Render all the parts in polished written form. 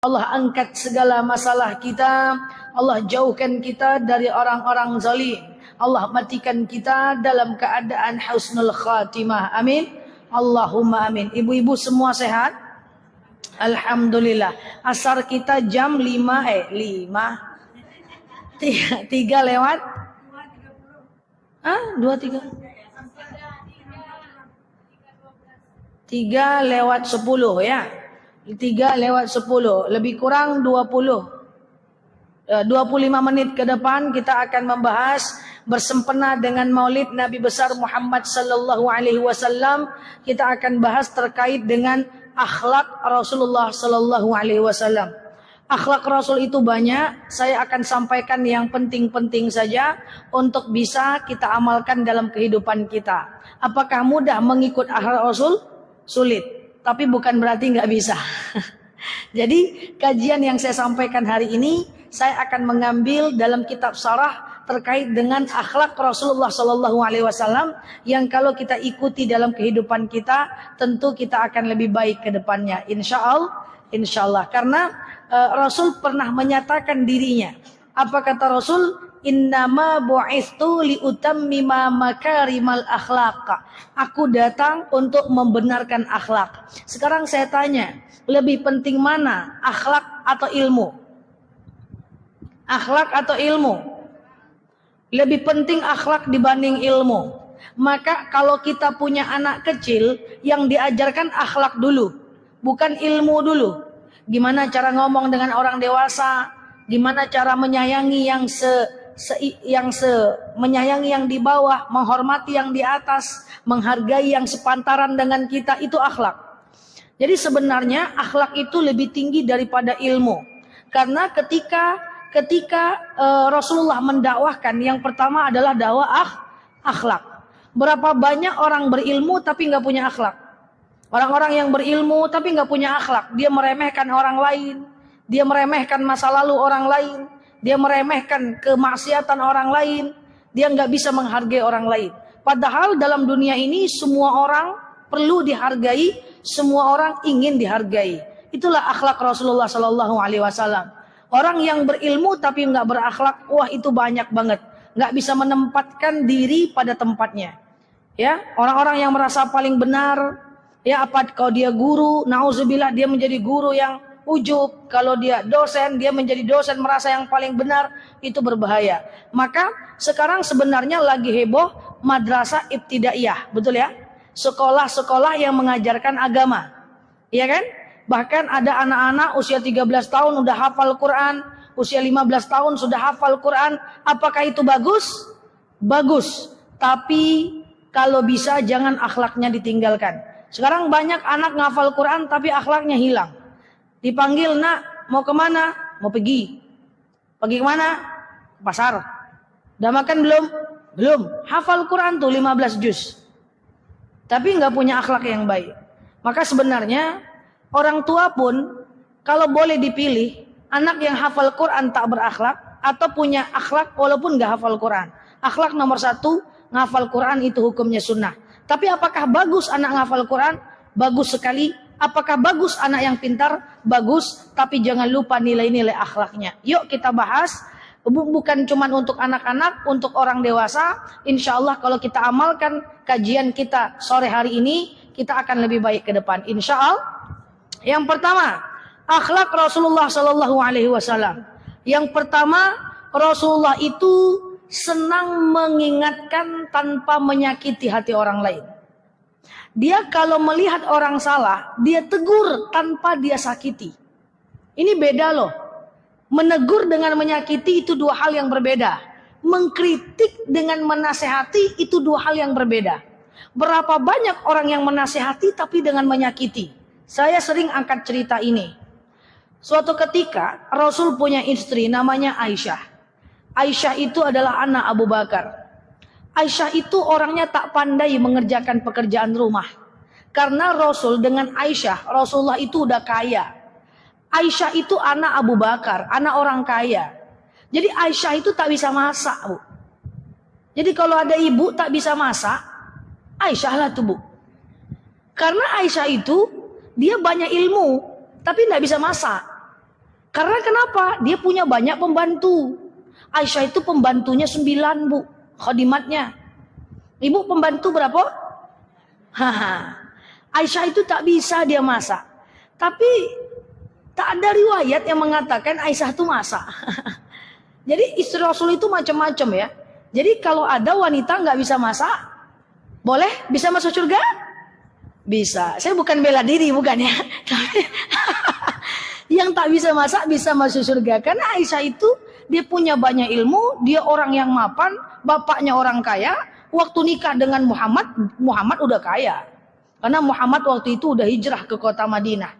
Allah angkat segala masalah kita. Allah jauhkan kita dari orang-orang zalim. Allah matikan kita dalam keadaan husnul khatimah. Amin. Allahumma amin. Ibu-ibu semua sehat? Alhamdulillah. Asar kita jam 5 3 lewat 2:30. 3 lewat 10 ya. 3 lewat 10, lebih kurang 25 menit ke depan kita akan membahas bersempena dengan Maulid Nabi besar Muhammad sallallahu alaihi wasallam. Kita akan bahas terkait dengan akhlak Rasulullah sallallahu alaihi wasallam. Akhlak Rasul itu banyak, saya akan sampaikan yang penting-penting saja untuk bisa kita amalkan dalam kehidupan kita. Apakah mudah mengikut akhlak Rasul? Sulit. Tapi bukan berarti nggak bisa. Jadi kajian yang saya sampaikan hari ini saya akan mengambil dalam kitab Syarah terkait dengan akhlak Rasulullah Sallallahu Alaihi Wasallam yang kalau kita ikuti dalam kehidupan kita tentu kita akan lebih baik ke depannya. Insya Allah. Karena Rasul pernah menyatakan dirinya. Apa kata Rasul? Innama bu'ithtu liutammima makarimal akhlaq. Aku datang untuk membenarkan akhlak. Sekarang saya tanya, lebih penting mana? Akhlak atau ilmu? Akhlak atau ilmu? Lebih penting akhlak dibanding ilmu. Maka kalau kita punya anak kecil yang diajarkan akhlak dulu, bukan ilmu dulu. Gimana cara ngomong dengan orang dewasa? Gimana cara menyayangi menyayangi yang di bawah, menghormati yang di atas, menghargai yang sepantaran dengan kita, itu akhlak. Jadi sebenarnya akhlak itu lebih tinggi daripada ilmu. Karena ketika Rasulullah mendakwahkan, yang pertama adalah dakwah akhlak. Berapa banyak orang berilmu tapi nggak punya akhlak. Orang-orang yang berilmu tapi nggak punya akhlak, dia meremehkan orang lain, dia meremehkan masa lalu orang lain, dia meremehkan kemaksiatan orang lain, dia nggak bisa menghargai orang lain. Padahal dalam dunia ini semua orang perlu dihargai, semua orang ingin dihargai. Itulah akhlak Rasulullah Sallallahu Alaihi Wasallam. Orang yang berilmu tapi nggak berakhlak, wah itu banyak banget, nggak bisa menempatkan diri pada tempatnya. Ya, orang-orang yang merasa paling benar, ya apa kalau dia guru, nauzubillah dia menjadi guru yang ujub, kalau dia dosen, dia menjadi dosen merasa yang paling benar, itu berbahaya. Maka sekarang sebenarnya lagi heboh madrasah ibtidaiyah, betul ya? Sekolah-sekolah yang mengajarkan agama, ya kan? Bahkan ada anak-anak usia 13 tahun udah hafal Quran, usia 15 tahun sudah hafal Quran. Apakah itu bagus? Bagus. Tapi kalau bisa jangan akhlaknya ditinggalkan. Sekarang banyak anak ngafal Quran tapi akhlaknya hilang. Dipanggil, nak, mau kemana? Mau pergi. Pergi kemana? Ke pasar. Udah makan belum? Belum. Hafal Quran tuh 15 juz. Tapi nggak punya akhlak yang baik. Maka sebenarnya orang tua pun kalau boleh dipilih, anak yang hafal Quran tak berakhlak atau punya akhlak walaupun nggak hafal Quran. Akhlak nomor 1, ngafal Quran itu hukumnya sunnah. Tapi apakah bagus anak ngafal Quran? Bagus sekali. Apakah bagus anak yang pintar? Bagus, tapi jangan lupa nilai-nilai akhlaknya. Yuk kita bahas, bukan cuma untuk anak-anak, untuk orang dewasa. Insya Allah kalau kita amalkan kajian kita sore hari ini, kita akan lebih baik ke depan. Insya Allah. Yang pertama, akhlak Rasulullah Sallallahu Alaihi Wasallam. Yang pertama, Rasulullah itu senang mengingatkan tanpa menyakiti hati orang lain. Dia kalau melihat orang salah, dia tegur tanpa dia sakiti. Ini beda loh. Menegur dengan menyakiti itu dua hal yang berbeda. Mengkritik dengan menasehati itu dua hal yang berbeda. Berapa banyak orang yang menasehati tapi dengan menyakiti. Saya sering angkat cerita ini. Suatu ketika Rasul punya istri namanya Aisyah. Aisyah itu adalah anak Abu Bakar. Aisyah itu orangnya tak pandai mengerjakan pekerjaan rumah. Karena Rasul dengan Aisyah, Rasulullah itu udah kaya. Aisyah itu anak Abu Bakar, anak orang kaya. Jadi Aisyah itu tak bisa masak, Bu. Jadi kalau ada ibu tak bisa masak, Aisyah lah tuh, Bu. Karena Aisyah itu dia banyak ilmu, tapi tidak bisa masak. Karena kenapa? Dia punya banyak pembantu. Aisyah itu pembantunya 9, Bu, khadimatnya. Ibu pembantu berapa? Aisyah itu tak bisa dia masak. Tapi tak ada riwayat yang mengatakan Aisyah itu masak. Jadi istri Rasul itu macam-macam ya. Jadi kalau ada wanita nggak bisa masak, boleh? Bisa masuk surga? Bisa. Saya bukan bela diri, bukan ya. Yang tak bisa masak bisa masuk surga. Karena Aisyah itu dia punya banyak ilmu, dia orang yang mapan, bapaknya orang kaya. Waktu nikah dengan Muhammad, Muhammad udah kaya. Karena Muhammad waktu itu udah hijrah ke kota Madinah.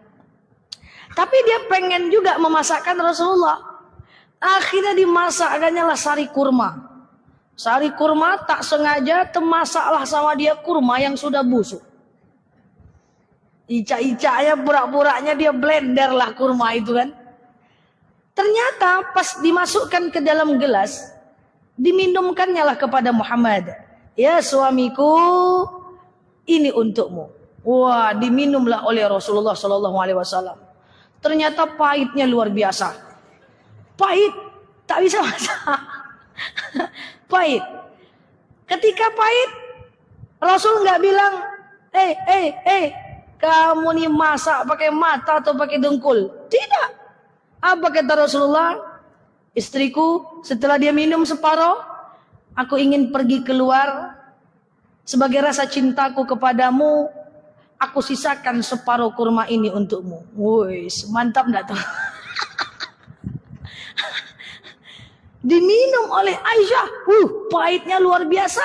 Tapi dia pengen juga memasakkan Rasulullah. Akhirnya dimasakkannya lah sari kurma. Sari kurma tak sengaja termasaklah sama dia kurma yang sudah busuk. Ica-icanya pura-puranya dia blender lah kurma itu kan. Ternyata pas dimasukkan ke dalam gelas, diminumkannya lah kepada Muhammad. Ya suamiku, ini untukmu. Wah, diminumlah oleh Rasulullah SAW. Ternyata pahitnya luar biasa. Pahit, tak bisa masak. Pahit. Ketika pahit, Rasul nggak bilang, kamu nih masak pakai mata atau pakai dengkul? Tidak. Apa kata Rasulullah? Istriku, setelah dia minum separuh, aku ingin pergi keluar. Sebagai rasa cintaku kepadamu, aku sisakan separuh kurma ini untukmu. Woi, mantap enggak tuh? Diminum oleh Aisyah. Pahitnya luar biasa.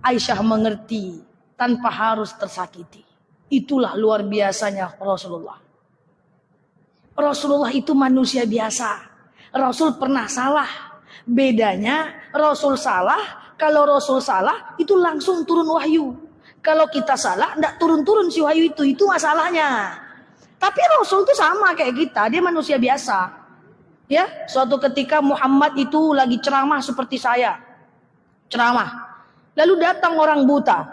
Aisyah mengerti tanpa harus tersakiti. Itulah luar biasanya Rasulullah. Rasulullah itu manusia biasa. Rasul pernah salah. Bedanya Rasul salah, kalau Rasul salah itu langsung turun wahyu. Kalau kita salah, enggak turun-turun si wahyu itu masalahnya. Tapi Rasul itu sama kayak kita, dia manusia biasa. Ya, suatu ketika Muhammad itu lagi ceramah seperti saya. Ceramah. Lalu datang orang buta.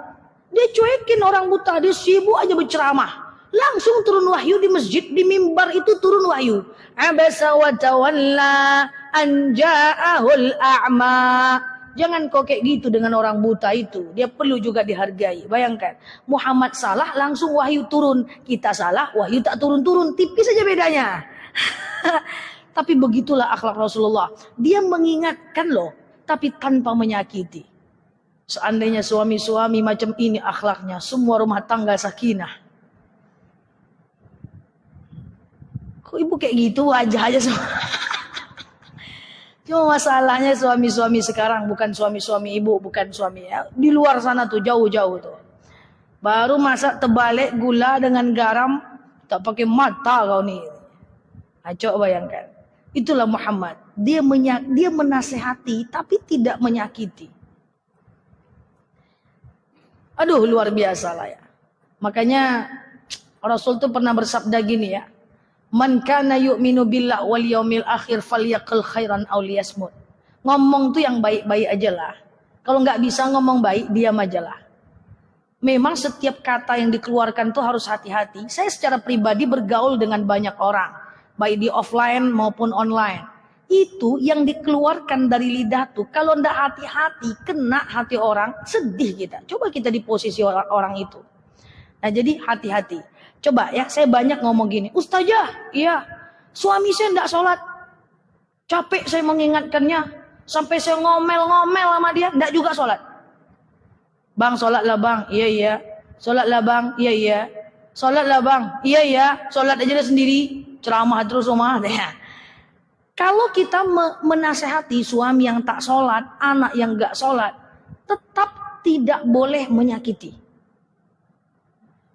Dia cuekin orang buta, dia sibuk aja berceramah. Langsung turun wahyu di masjid, di mimbar itu turun wahyu. Abasa wa tawalla an ja'ahul a'ma. Jangan kok kayak gitu dengan orang buta itu. Dia perlu juga dihargai. Bayangkan, Muhammad salah langsung wahyu turun. Kita salah, wahyu tak turun-turun. Tipis saja bedanya. Tapi begitulah akhlak Rasulullah. Dia mengingatkan loh, tapi tanpa menyakiti. Seandainya suami-suami macam ini akhlaknya, semua rumah tangga sakinah. Kok ibu kayak gitu aja semua? Cuma masalahnya suami-suami sekarang bukan suami-suami ibu, bukan suami ya. Di luar sana tuh jauh-jauh tuh. Baru masak terbalik gula dengan garam, tak pakai mata kau nih. Coba bayangkan. Itulah Muhammad. Dia menasehati tapi tidak menyakiti. Aduh, luar biasa lah ya. Makanya Rasul tuh pernah bersabda gini ya. Man kana yu'minu billah wal yaumil akhir falyaqul khairan aw liyasmut. Ngomong tuh yang baik-baik aja lah. Kalau nggak bisa ngomong baik, diam aja lah. Memang setiap kata yang dikeluarkan tuh harus hati-hati. Saya secara pribadi bergaul dengan banyak orang, baik di offline maupun online. Itu yang dikeluarkan dari lidah tuh, kalau ndak hati-hati, kena hati orang, sedih kita. Coba kita di posisi orang itu. Nah jadi hati-hati. Coba ya, saya banyak ngomong gini, Ustazah, iya, suami saya ndak sholat. Capek saya mengingatkannya, sampai saya ngomel-ngomel sama dia, ndak juga sholat. Bang, sholat lah bang, iya. Sholat lah bang, iya. Sholat lah bang, iya. Sholat aja dia sendiri, ceramah terus rumah. Kalau kita menasehati suami yang tak sholat, anak yang gak sholat, tetap tidak boleh menyakiti.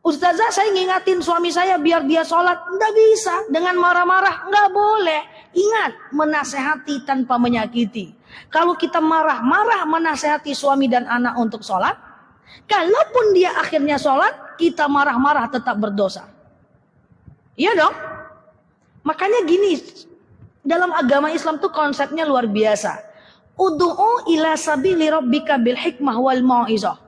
Ustazah, saya ngingatin suami saya biar dia sholat. Nggak bisa. Dengan marah-marah. Nggak boleh. Ingat, menasehati tanpa menyakiti. Kalau kita marah-marah menasehati suami dan anak untuk sholat, kalaupun dia akhirnya sholat, kita marah-marah tetap berdosa. Iya dong? Makanya gini, dalam agama Islam tuh konsepnya luar biasa. Ud'u ila sabili rabbika bil hikmah wal mau'izah.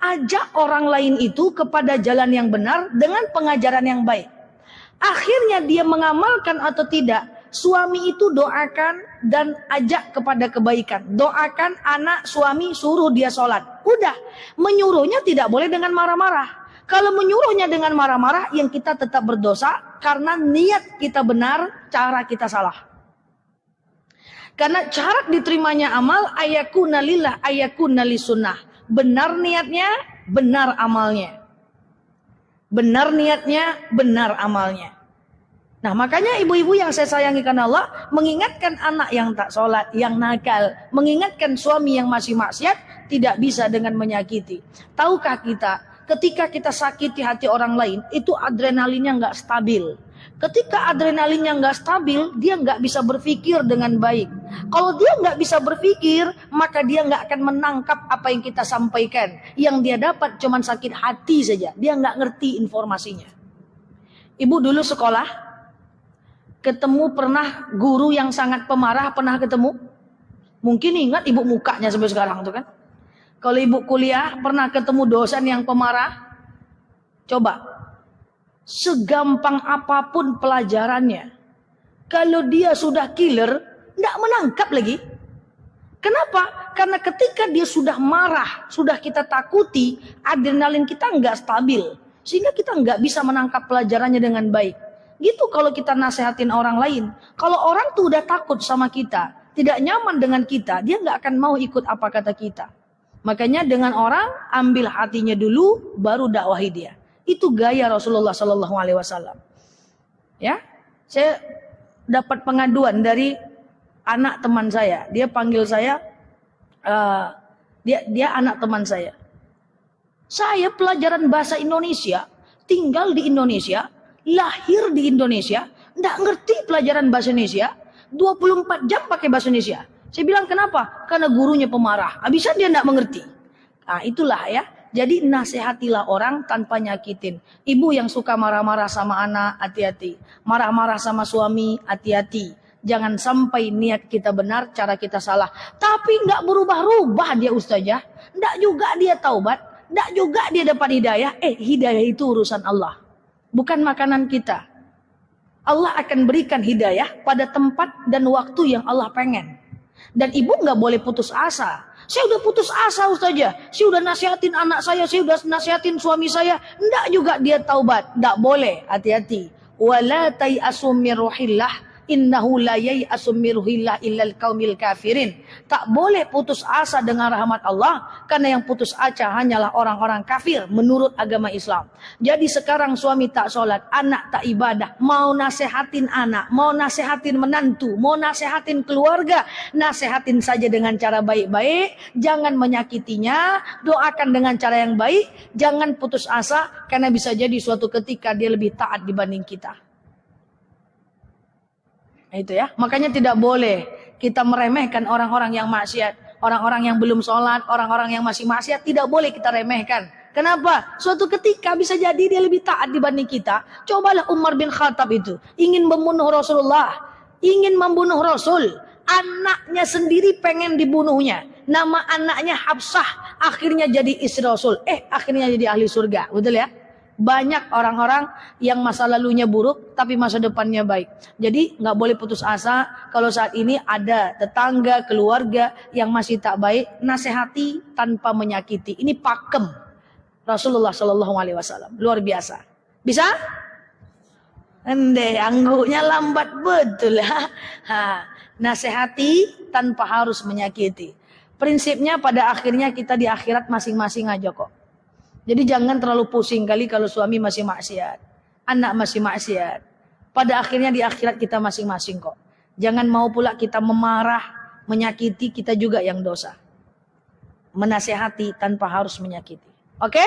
Ajak orang lain itu kepada jalan yang benar dengan pengajaran yang baik. Akhirnya dia mengamalkan atau tidak, suami itu doakan dan ajak kepada kebaikan. Doakan anak suami, suruh dia sholat. Udah, menyuruhnya tidak boleh dengan marah-marah. Kalau menyuruhnya dengan marah-marah, yang kita tetap berdosa karena niat kita benar, cara kita salah. Karena syarat diterimanya amal ayakuna lillah ayakuna lisunnah. Benar niatnya, benar amalnya. Benar niatnya, benar amalnya. Nah, makanya ibu-ibu yang saya sayangi karena Allah, mengingatkan anak yang tak sholat, yang nakal, mengingatkan suami yang masih maksiat, tidak bisa dengan menyakiti. Tahukah kita, ketika kita sakiti hati orang lain, itu adrenalinnya nggak stabil. Ketika adrenalinnya nggak stabil, dia nggak bisa berpikir dengan baik. Kalau dia nggak bisa berpikir, maka dia nggak akan menangkap apa yang kita sampaikan. Yang dia dapat cuma sakit hati saja. Dia nggak ngerti informasinya. Ibu dulu sekolah, ketemu pernah guru yang sangat pemarah, pernah ketemu? Mungkin ingat ibu mukanya sampai sekarang tuh kan? Kalau ibu kuliah, pernah ketemu dosen yang pemarah? Coba. Segampang apapun pelajarannya, kalau dia sudah killer, tidak menangkap lagi. Kenapa? Karena ketika dia sudah marah, sudah kita takuti, adrenalin kita nggak stabil, sehingga kita nggak bisa menangkap pelajarannya dengan baik. Gitu kalau kita nasehatin orang lain. Kalau orang tuh udah takut sama kita, tidak nyaman dengan kita, dia nggak akan mau ikut apa kata kita. Makanya dengan orang, ambil hatinya dulu, baru dakwahi dia. Itu gaya Rasulullah Sallallahu Alaihi Wasallam. Ya, saya dapat pengaduan dari anak teman saya. Dia panggil saya, dia anak teman saya. Saya pelajaran bahasa Indonesia, tinggal di Indonesia, lahir di Indonesia, nggak ngerti pelajaran bahasa Indonesia, 24 jam pakai bahasa Indonesia. Saya bilang kenapa? Karena gurunya pemarah. Habisnya dia nggak mengerti. Nah itulah ya. Jadi nasihatilah orang tanpa nyakitin. Ibu yang suka marah-marah sama anak, hati-hati. Marah-marah sama suami, hati-hati. Jangan sampai niat kita benar, cara kita salah. Tapi nggak berubah-ubah dia ustazah. Nggak juga dia taubat. Nggak juga dia dapat hidayah. Hidayah itu urusan Allah. Bukan makanan kita. Allah akan berikan hidayah pada tempat dan waktu yang Allah pengen. Dan ibu nggak boleh putus asa. Saya udah putus asa ustazah. Saya udah nasihatin anak saya udah nasihatin suami saya. Nggak juga dia taubat. Nggak boleh. Hati-hati. Wala tai'asu min ruhillah. Innahu la yai'asu min ruhillah illal qaumil kafirin. Tak boleh putus asa dengan rahmat Allah. Karena yang putus asa hanyalah orang-orang kafir menurut agama Islam. Jadi sekarang suami tak sholat, anak tak ibadah. Mau nasehatin anak, mau nasehatin menantu, mau nasehatin keluarga. Nasehatin saja dengan cara baik-baik. Jangan menyakitinya. Doakan dengan cara yang baik. Jangan putus asa. Karena bisa jadi suatu ketika dia lebih taat dibanding kita. Itu ya, makanya tidak boleh kita meremehkan orang-orang yang maksiat, orang-orang yang belum sholat, orang-orang yang masih maksiat, tidak boleh kita remehkan. Kenapa? Suatu ketika bisa jadi dia lebih taat dibanding kita. Cobalah Umar bin Khattab itu, ingin membunuh Rasulullah, ingin membunuh Rasul, anaknya sendiri pengen dibunuhnya. Nama anaknya Hafsah, akhirnya jadi istri Rasul. Akhirnya jadi ahli surga, betul ya? Banyak orang-orang yang masa lalunya buruk tapi masa depannya baik. Jadi nggak boleh putus asa. Kalau saat ini ada tetangga, keluarga yang masih tak baik, nasihati tanpa menyakiti. Ini pakem Rasulullah Shallallahu Alaihi Wasallam, luar biasa. Bisa? Angguknya lambat betul ya. Nasihati tanpa harus menyakiti. Prinsipnya pada akhirnya kita di akhirat masing-masing aja kok. Jadi jangan terlalu pusing kali kalau suami masih maksiat, anak masih maksiat. Pada akhirnya di akhirat kita masing-masing kok. Jangan mau pula kita memarah, menyakiti, kita juga yang dosa. Menasehati tanpa harus menyakiti. Oke?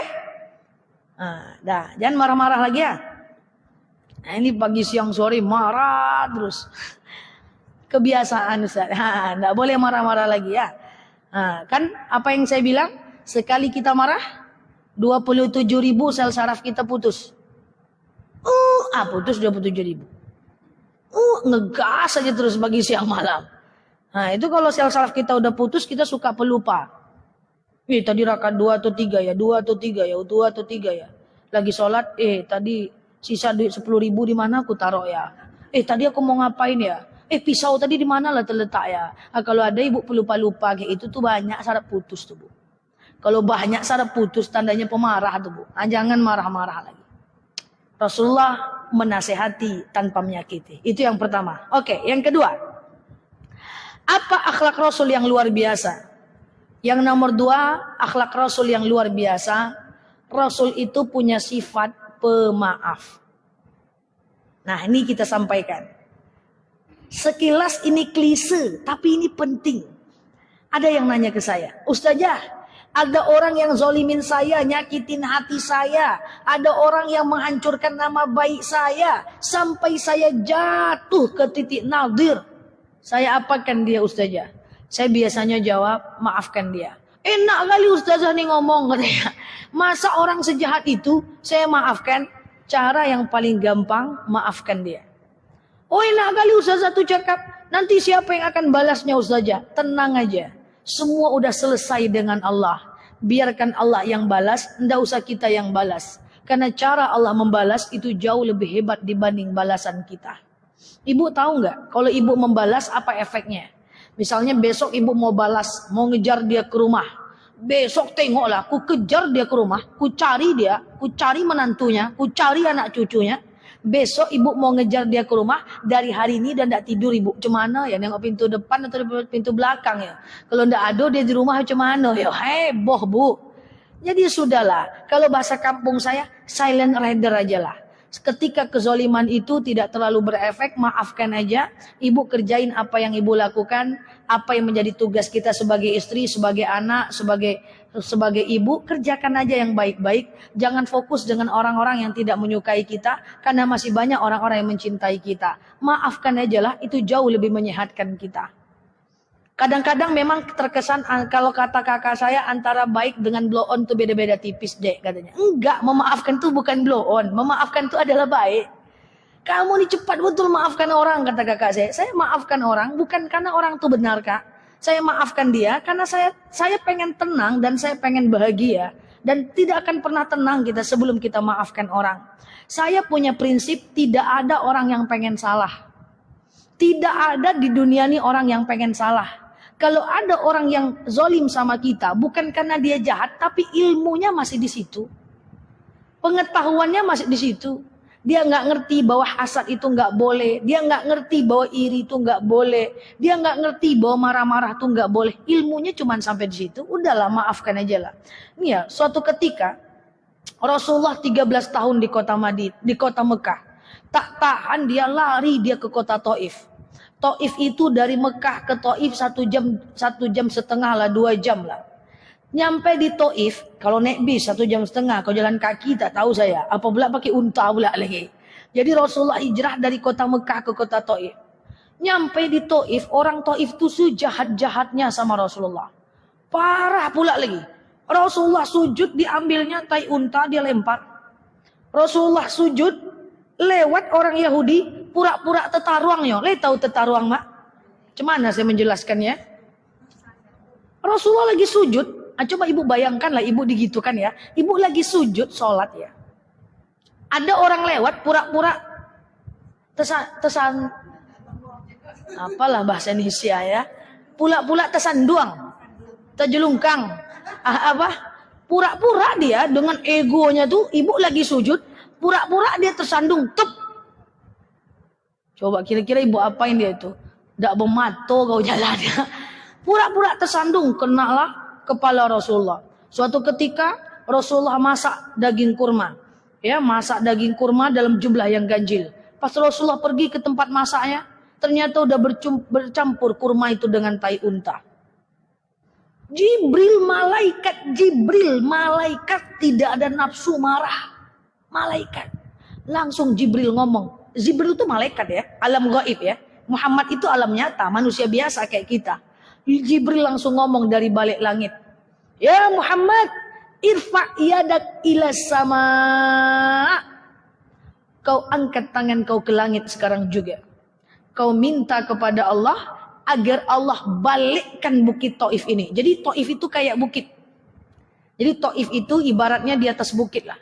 Jangan marah-marah lagi ya. Nah, ini pagi siang sore marah terus. Kebiasaan Ustaz. Nggak boleh marah-marah lagi ya. Kan apa yang saya bilang? Sekali kita marah, 27.000 sel saraf kita putus. Putus 27.000. Ngegas aja terus pagi siang malam. Nah itu kalau sel saraf kita udah putus, kita suka pelupa. Tadi rakaat 2 atau 3 ya, 2 atau 3 ya, 2 atau 3 ya. Lagi sholat, tadi sisa duit 10.000 di mana aku taruh ya. Tadi aku mau ngapain ya? Pisau tadi di mana lah terletak ya? Kalau ada ibu pelupa-lupa kayak itu tuh banyak sarap putus tuh bu. Kalau banyak sarap putus tandanya pemarah tuh bu. Jangan marah-marah lagi. Rasulullah menasehati tanpa menyakiti. Itu yang pertama. Oke, yang kedua. Apa akhlak Rasul yang luar biasa? Yang nomor 2, akhlak Rasul yang luar biasa. Rasul itu punya sifat pemaaf. Nah, ini kita sampaikan. Sekilas ini klise, tapi ini penting. Ada yang nanya ke saya, Ustazah, ada orang yang zolimin saya, nyakitin hati saya. Ada orang yang menghancurkan nama baik saya. Sampai saya jatuh ke titik nadir. Saya apakan dia Ustazah? Saya biasanya jawab, maafkan dia. Enak kali Ustazah nih ngomong katanya. Masa orang sejahat itu saya maafkan? Cara yang paling gampang, maafkan dia. Oh enak kali Ustazah tuh cakap. Nanti siapa yang akan balasnya Ustazah? Tenang aja. Semua udah selesai dengan Allah. Biarkan Allah yang balas, enggak usah kita yang balas. Karena cara Allah membalas itu jauh lebih hebat dibanding balasan kita. Ibu tahu nggak? Kalau ibu membalas apa efeknya? Misalnya besok ibu mau balas, mau ngejar dia ke rumah. Besok tengoklah, ku kejar dia ke rumah, ku cari dia, ku cari menantunya, ku cari anak cucunya. Besok ibu mau ngejar dia ke rumah, dari hari ini dan tidak tidur ibu. Cemana ya, nengok pintu depan atau pintu belakang ya. Kalau tidak ada dia di rumah cemana ya, heboh bu. Jadi sudahlah, kalau bahasa kampung saya, silent rider aja lah. Ketika kezoliman itu tidak terlalu berefek, maafkan aja. Ibu kerjain apa yang ibu lakukan, apa yang menjadi tugas kita sebagai istri, sebagai anak, sebagai ibu, kerjakan aja yang baik-baik. Jangan fokus dengan orang-orang yang tidak menyukai kita, karena masih banyak orang-orang yang mencintai kita. Maafkan aja lah, itu jauh lebih menyehatkan kita. Kadang-kadang memang terkesan, kalau kata kakak saya, antara baik dengan blow on itu beda-beda tipis dek katanya. Enggak, memaafkan itu bukan blow on. Memaafkan itu adalah baik. Kamu ini cepat betul maafkan orang, kata kakak saya. Saya maafkan orang bukan karena orang itu benar kak. Saya maafkan dia karena saya pengen tenang dan saya pengen bahagia. Dan tidak akan pernah tenang kita sebelum kita maafkan orang. Saya punya prinsip tidak ada orang yang pengen salah. Tidak ada di dunia ini orang yang pengen salah. Kalau ada orang yang zolim sama kita, bukan karena dia jahat, tapi ilmunya masih di situ. Pengetahuannya masih di situ. Dia nggak ngerti bahwa hasad itu nggak boleh. Dia nggak ngerti bahwa iri itu nggak boleh. Dia nggak ngerti bahwa marah-marah itu nggak boleh. Ilmunya cuma sampai di situ. Udahlah, maafkan aja lah. Ini ya, suatu ketika Rasulullah 13 tahun di kota Mekah. Tak tahan dia lari dia ke kota Taif. Taif itu dari Mekah ke Taif 1 jam setengah lah, 2 jam lah. Nyampe di Taif, kalau naik bis 1 jam setengah, kalau jalan kaki tak tahu saya. Apa pula pakai unta pula lagi. Jadi Rasulullah hijrah dari kota Mekah ke kota Taif. Nyampe di Taif, orang Taif itu sejahat-jahatnya sama Rasulullah. Parah pula lagi. Rasulullah sujud, diambilnya tai unta, dia lempar. Rasulullah sujud, lewat orang Yahudi, pura-pura tetaruangnya. Tahu tetaruang mak? Cemana saya menjelaskannya? Rasulullah lagi sujud. Coba ibu bayangkanlah ibu digitukan ya. Ibu lagi sujud sholat ya. Ada orang lewat pura-pura apalah bahasa Indonesia ya. Pula-pula tersanduang, terjelungkang. Pura-pura dia dengan egonya tuh, ibu lagi sujud, pura-pura dia tersandung, tup. Coba kira-kira ibu apain dia itu? Ndak bermato kau jalannya. Pura-pura tersandung, kenalah kepala Rasulullah. Suatu ketika Rasulullah masak daging kurma. Ya, masak daging kurma dalam jumlah yang ganjil. Pas Rasulullah pergi ke tempat masaknya, ternyata udah bercampur kurma itu dengan tai unta. Jibril malaikat tidak ada nafsu marah. Malaikat. Langsung Jibril ngomong. Jibril itu malaikat ya, alam gaib ya. Muhammad itu alam nyata, manusia biasa kayak kita. Jibril langsung ngomong dari balik langit. Ya Muhammad, irfa' yadak ila sama. Kau angkat tangan kau ke langit sekarang juga. Kau minta kepada Allah agar Allah balikkan bukit Taif ini. Jadi Taif itu kayak bukit. Jadi Taif itu ibaratnya di atas bukit lah.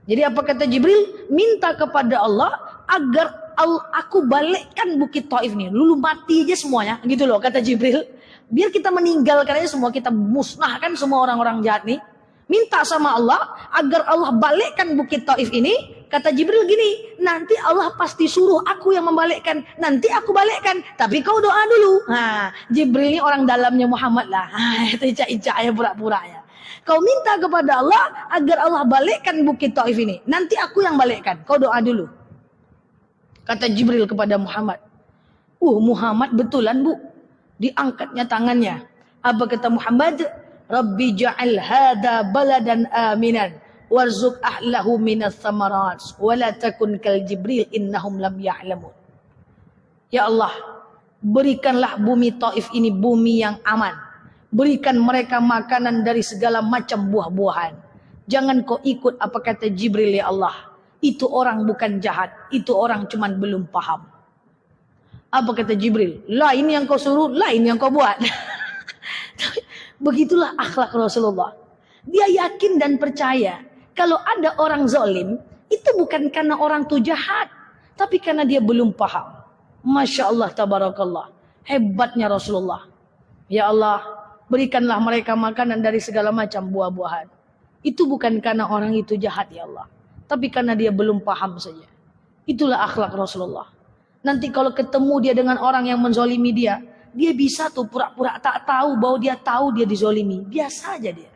Jadi apa kata Jibril? Minta kepada Allah agar aku balikkan Bukit Taif nih, lulu mati aja semuanya, gitu loh kata Jibril. Biar kita meninggalkan aja semua, kita musnahkan semua orang-orang jahat nih. Minta sama Allah agar Allah balikkan Bukit Taif ini. Kata Jibril gini, nanti Allah pasti suruh aku yang membalikkan. Nanti aku balikkan, tapi kau doa dulu. Nah, Jibril ini orang dalamnya Muhammad lah. Itu icak-icak ya, pura-pura ya. Kau minta kepada Allah agar Allah balikkan Bukit Taif ini. Nanti aku yang balikkan, kau doa dulu. Kata Jibril kepada Muhammad. Muhammad betulan bu. Diangkatnya tangannya. Apa kata Muhammad? Rabbi ja'al hada baladan aminan warzuq ahlahu minas samarat wala takun kal Jibril innahum lam ya'lamun. Ya Allah, berikanlah bumi Taif ini bumi yang aman. Berikan mereka makanan dari segala macam buah-buahan. Jangan kau ikut apa kata Jibril ya Allah. Itu orang bukan jahat, itu orang cuman belum paham. Apa kata Jibril? Lah ini yang kau suruh, lah ini yang kau buat. Begitulah akhlak Rasulullah. Dia yakin dan percaya kalau ada orang zalim itu bukan karena orang itu jahat, tapi karena dia belum paham. Masya Allah, tabarakallah. Hebatnya Rasulullah. Ya Allah, berikanlah mereka makanan dari segala macam buah-buahan. Itu bukan karena orang itu jahat ya Allah, tapi karena dia belum paham saja. Itulah akhlak Rasulullah. Nanti kalau ketemu dia dengan orang yang menzalimi dia, dia bisa tuh pura-pura tak tahu bahwa dia tahu dia dizolimi. Biasa aja dia.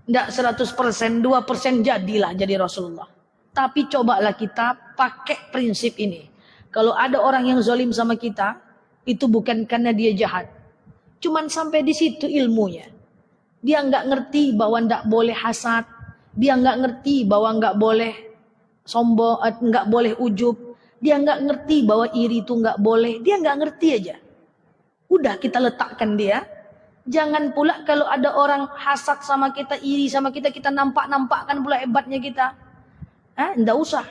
Tidak 100%, 2% jadilah jadi Rasulullah. Tapi cobalah kita pakai prinsip ini. Kalau ada orang yang zalim sama kita, itu bukan karena dia jahat. Cuman sampai di situ ilmunya. Dia nggak ngerti bahwa nggak boleh hasad. Dia nggak ngerti bahwa nggak boleh sombong, nggak boleh ujub. Dia nggak ngerti bahwa iri itu nggak boleh. Dia nggak ngerti aja. Udah kita letakkan dia. Jangan pula kalau ada orang hasad sama kita, iri sama kita, kita nampak-nampakkan pula hebatnya kita. Nggak usah.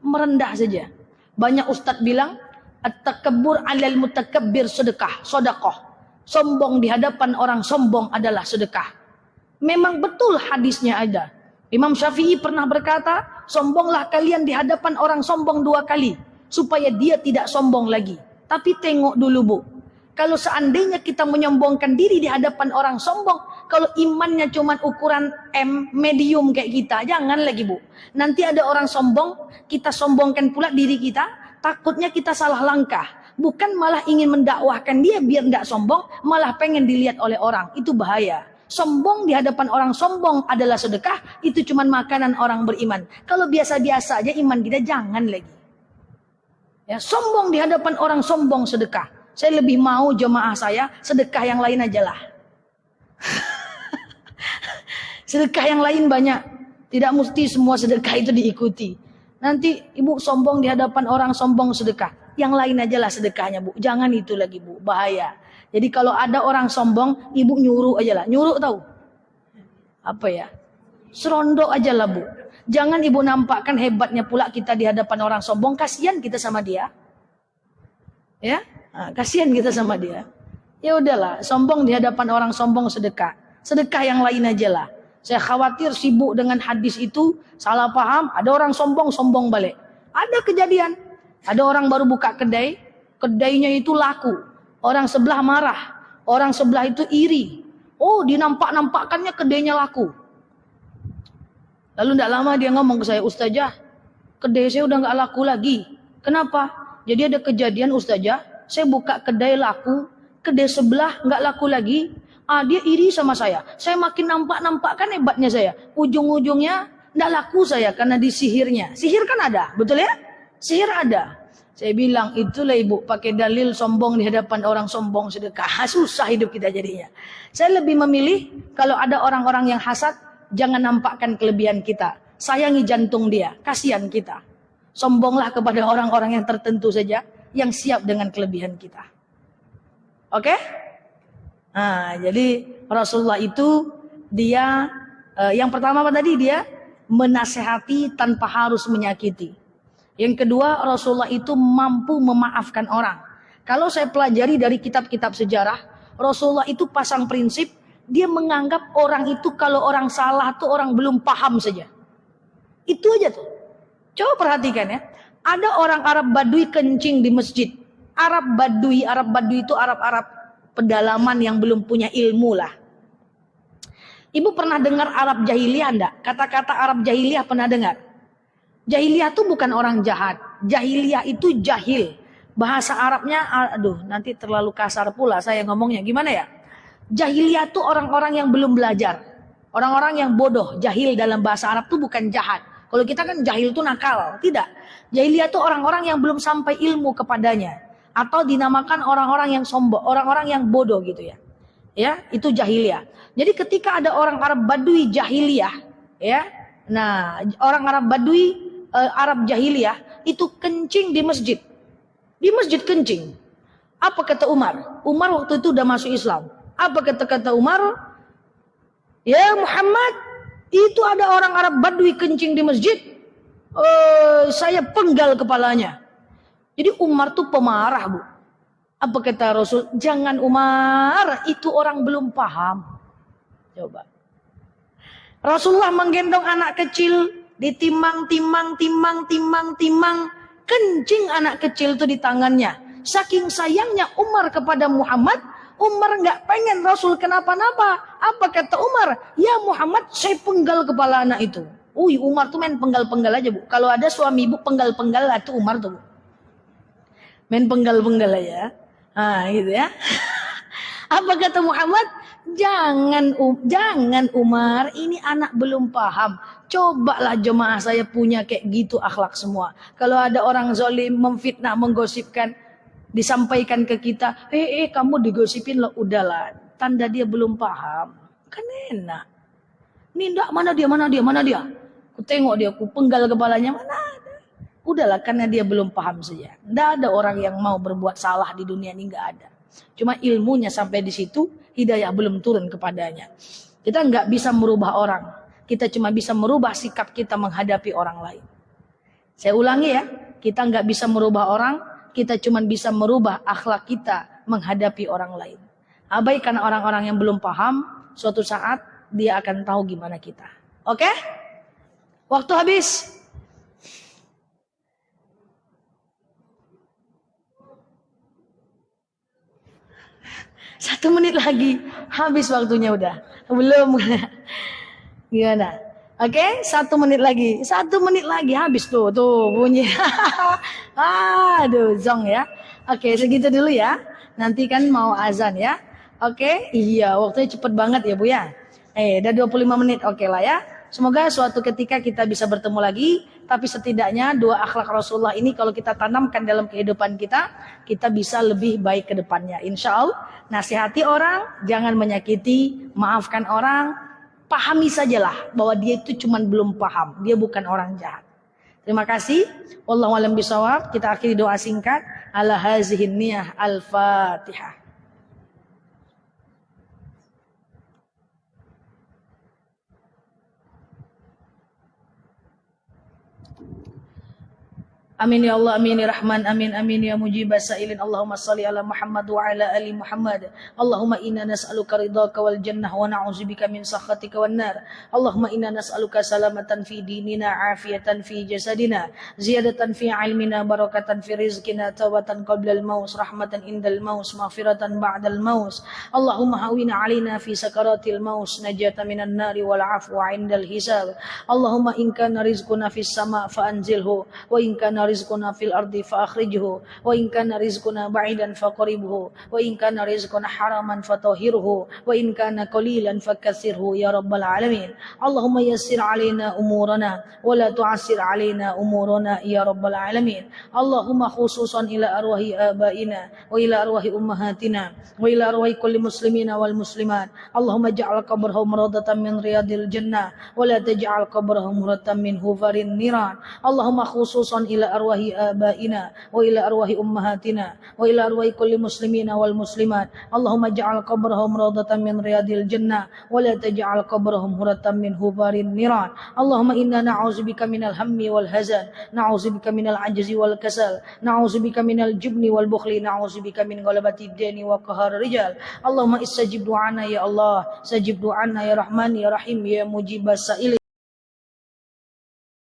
Merendah saja. Banyak ustadz bilang, at-takabbur 'alal mutakabbir sedekah, sedekah. Sombong di hadapan orang sombong adalah sedekah. Memang betul hadisnya ada. Imam Syafi'i pernah berkata, sombonglah kalian di hadapan orang sombong 2 kali. Supaya dia tidak sombong lagi. Tapi tengok dulu bu. Kalau seandainya kita menyombongkan diri di hadapan orang sombong. Kalau imannya cuma ukuran M, medium kayak kita. Jangan lagi bu. Nanti ada orang sombong. Kita sombongkan pula diri kita. Takutnya kita salah langkah. Bukan malah ingin mendakwahkan dia biar tidak sombong. Malah pengen dilihat oleh orang. Itu bahaya. Sombong di hadapan orang sombong adalah sedekah. Itu cuma makanan orang beriman. Kalau biasa-biasa aja iman kita jangan lagi. Ya, sombong di hadapan orang sombong sedekah. Saya lebih mau jemaah saya sedekah yang lain aja lah. Sedekah yang lain banyak. Tidak mesti semua sedekah itu diikuti. Nanti ibu sombong di hadapan orang sombong sedekah. Yang lain aja lah sedekahnya bu. Jangan itu lagi bu. Bahaya. Jadi kalau ada orang sombong, ibu nyuruh aja lah. Nyuruh tahu? Apa ya? Serondok aja lah bu. Jangan ibu nampakkan hebatnya pula kita di hadapan orang sombong. Kasihan kita sama dia. Ya, kasihan kita sama dia. Ya udahlah, sombong di hadapan orang sombong sedekah. Sedekah yang lain aja lah. Saya khawatir sibuk dengan hadis itu, salah paham, ada orang sombong balik. Ada kejadian. Ada orang baru buka kedai, kedainya itu laku. Orang sebelah marah, orang sebelah itu iri. Oh, dinampak-nampakkannya kedainya laku. Lalu tidak lama dia ngomong ke saya, Ustazah, kedai saya udah nggak laku lagi. Kenapa? Jadi ada kejadian Ustazah, saya buka kedai laku, kedai sebelah nggak laku lagi. Dia iri sama saya. Saya makin nampak-nampakkan hebatnya saya. Ujung-ujungnya nggak laku saya karena disihirnya. Sihir kan ada, betul ya? Sihir ada. Saya bilang, itulah ibu pakai dalil sombong di hadapan orang sombong sedekah. Susah hidup kita jadinya. Saya lebih memilih kalau ada orang-orang yang hasad, jangan nampakkan kelebihan kita. Sayangi jantung dia. Kasihan kita. Sombonglah kepada orang-orang yang tertentu saja. Yang siap dengan kelebihan kita. Oke? Jadi Rasulullah itu dia yang pertama apa tadi? Dia menasehati tanpa harus menyakiti. Yang kedua, Rasulullah itu mampu memaafkan orang. Kalau saya pelajari dari kitab-kitab sejarah, Rasulullah itu pasang prinsip. Dia menganggap orang itu kalau orang salah tuh orang belum paham saja. Itu aja tuh. Coba perhatikan ya. Ada orang Arab Badui kencing di masjid. Arab Badui itu Arab pedalaman yang belum punya ilmu lah. Ibu pernah dengar Arab Jahiliyah enggak? Kata-kata Arab Jahiliyah pernah dengar? Jahiliyah itu bukan orang jahat. Jahiliyah itu jahil. Bahasa Arabnya, aduh nanti terlalu kasar pula saya ngomongnya. Gimana ya? Jahiliyah itu orang-orang yang belum belajar. Orang-orang yang bodoh, jahil dalam bahasa Arab itu bukan jahat. Kalau kita kan jahil itu nakal. Tidak. Jahiliyah itu orang-orang yang belum sampai ilmu kepadanya. Atau dinamakan orang-orang yang sombong, orang-orang yang bodoh gitu ya. Ya, itu jahiliyah. Jadi ketika ada orang Arab Badui jahiliyah, ya. Nah, orang Arab Badui, Arab jahiliyah itu kencing di masjid. Di masjid kencing. Apa kata Umar? Umar waktu itu udah masuk Islam. Apa kata Umar? Ya Muhammad, itu ada orang Arab Badui kencing di masjid. Saya penggal kepalanya. Jadi Umar tuh pemarah, Bu. Apa kata Rasul? Jangan Umar, itu orang belum paham. Coba. Rasulullah menggendong anak kecil, ditimang, kencing anak kecil itu di tangannya. Saking sayangnya Umar kepada Muhammad, Umar nggak pengen Rasul kenapa-napa. Apa kata Umar? Ya Muhammad, saya penggal kepala anak itu. Umar tuh main penggal-penggal aja, Bu. Kalau ada suami ibu penggal-penggal itu Umar tuh, Bu. Main penggal-penggal aja. Gitu ya. Apa kata Muhammad? Jangan Umar, ini anak belum paham. Cobalah jemaah saya punya kayak gitu akhlak semua. Kalau ada orang zalim, memfitnah, menggosipkan, disampaikan ke kita, kamu digosipin loh, udahlah, tanda dia belum paham. Kan enak. Ini enggak, mana dia? Ku tengok dia, ku penggal kepalanya, mana ada. Udahlah, karena dia belum paham saja. Enggak ada orang yang mau berbuat salah di dunia ini, enggak ada. Cuma ilmunya sampai di situ, hidayah belum turun kepadanya. Kita enggak bisa merubah orang. Kita cuma bisa merubah sikap kita menghadapi orang lain. Saya ulangi ya, kita enggak bisa merubah orang, kita cuma bisa merubah akhlak kita menghadapi orang lain. Abaikan orang-orang yang belum paham, suatu saat dia akan tahu gimana kita. Oke? Waktu habis. Satu menit lagi. Habis waktunya udah. Belum. Gimana? Oke, 1 menit lagi. 1 menit lagi habis tuh bunyi. Aduh, zong ya. Oke, segitu dulu ya. Nanti kan mau azan ya. Oke, iya, waktunya cepet banget ya Bu ya. Udah 25 menit, oke lah ya. Semoga suatu ketika kita bisa bertemu lagi. Tapi setidaknya 2 akhlak Rasulullah ini kalau kita tanamkan dalam kehidupan kita, kita bisa lebih baik ke depannya. Insya Allah, nasihati orang, jangan menyakiti, maafkan orang. Pahami sajalah bahwa dia itu cuma belum paham. Dia bukan orang jahat. Terima kasih. Wallahu a'lam bishawab. Kita akhiri doa singkat. Ala hazihin niyah al-Fatihah. Amin ya Allah, amin ya Rahman, amin amin ya mujibas sa'ilin. Allahumma salli ala Muhammad wa ala ali Muhammad. Allahumma inna nas'aluka ridhaka wal jannah wa na'udzubika min sakhatika wan nar. Allahumma inna nas'aluka salamatan fi dinina, afiyatan fi jasadina, ziyadatan fi ilmina, barakatan fi rizqina, tawbatan qabla al-maut, rahmatan indal maut, maghfiratan ba'dal maut. Allahumma hawina 'alaina fi sakaratil maut, najatan minan nari wal 'afwa 'indal hisab. Allahumma in kana rizquna fis sama' fa anzilhu wa in kana rizquna fil ardi fa akhrijhu wa in kana rizquna ba'idan fa qaribhu wa in kana rizquna haraman fa tahhirhu wa in kana qalilan fakassirhu ya rabbal alamin. Allahumma yassir alaina umurana wa la tu'assir alaina umurana ya rabbal alamin. Allahumma khususan ila arwahi abaina wa ila arwahi ummahatina wa ila arwahi kulli muslimina wal muslimat. Allahumma ja'al qabrahum rawdatan min riyadil jannah wa la taj'al qabrahum rawdatan min hufarin niran. Allahumma khususan ila arwahi abaina wa ila arwahi ummahatina wa ila arwahi kulli muslimina wal muslimat. Allahumma ja'al qabrahum rawdatan min riyadil jannah wa la taj'al qabrahum huratan min hubarin niran. Allahumma inna na'udzubika minal hammi wal hazan, na'udzubika minal ajzi wal kasal, na'udzubika minal jubni wal bukhli, na'udzubika min ghalabati ad-dini wa qahar rijal. Allahumma istajib du'ana ya Allah, sajib du'ana ya Rahman ya Rahim ya mujibas sa'ilin.